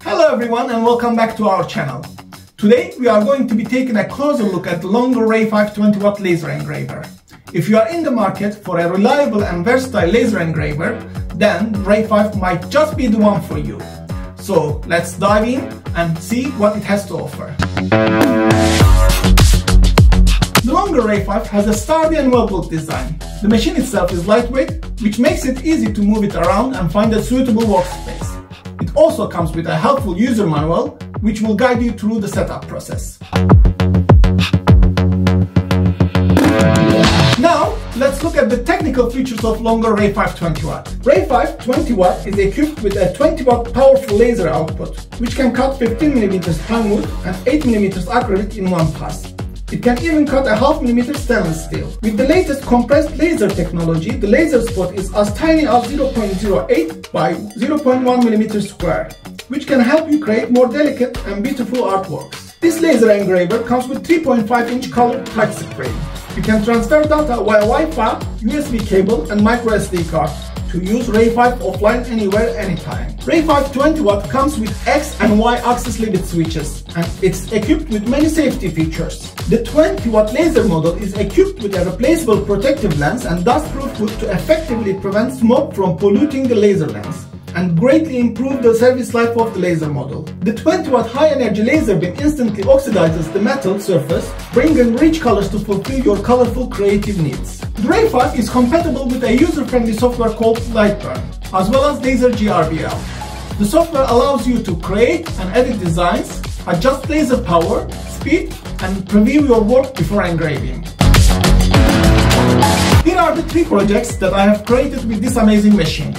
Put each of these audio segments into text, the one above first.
Hello everyone and welcome back to our channel. Today we are going to be taking a closer look at the Longer Ray5 20w laser engraver. If you are in the market for a reliable and versatile laser engraver, then Ray5 might just be the one for you. So let's dive in and see what it has to offer. The Longer Ray5 has a sturdy and well-built design. The machine itself is lightweight, which makes it easy to move it around and find a suitable workspace. It also comes with a helpful user manual, which will guide you through the setup process. Now, let's look at the technical features of Longer Ray5 20w. Ray5 20w is equipped with a 20W powerful laser output, which can cut 15mm pine wood and 8mm acrylic in one pass. It can even cut a 0.5 mm stainless steel. With the latest compressed laser technology, the laser spot is as tiny as 0.08 by 0.1 mm square, which can help you create more delicate and beautiful artworks. This laser engraver comes with 3.5-inch colored touchscreen. You can transfer data via Wi-Fi, USB cable and microSD card to use Ray5 offline anywhere, anytime. Ray5 20w comes with X and Y axis limit switches and it's equipped with many safety features. The 20W laser model is equipped with a replaceable protective lens and dust-proof hood to effectively prevent smoke from polluting the laser lens and greatly improve the service life of the laser model. The 20W high-energy laser beam instantly oxidizes the metal surface, bringing rich colors to fulfill your colorful creative needs. The Ray5 is compatible with a user-friendly software called Lightburn, as well as Laser GRBL. The software allows you to create and edit designs, adjust laser power, speed, and preview your work before engraving. Here are the 3 projects that I have created with this amazing machine.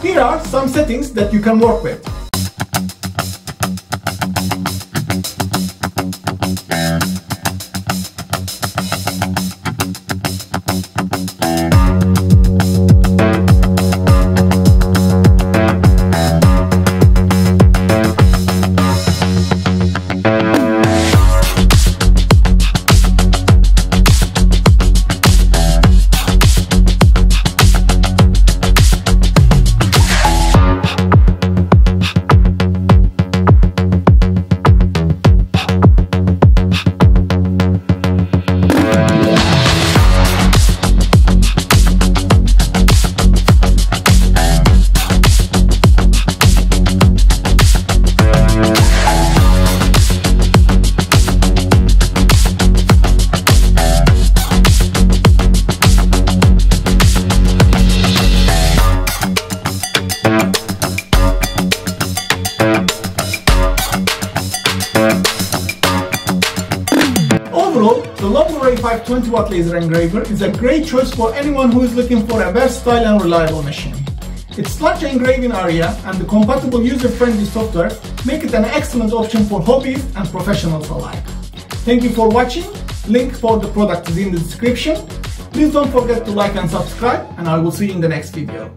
Here are some settings that you can work with. 20W laser engraver is a great choice for anyone who is looking for a versatile and reliable machine. Its large engraving area and the compatible user-friendly software make it an excellent option for hobbies and professionals alike. Thank you for watching. Link for the product is in the description. Please don't forget to like and subscribe, and I will see you in the next video.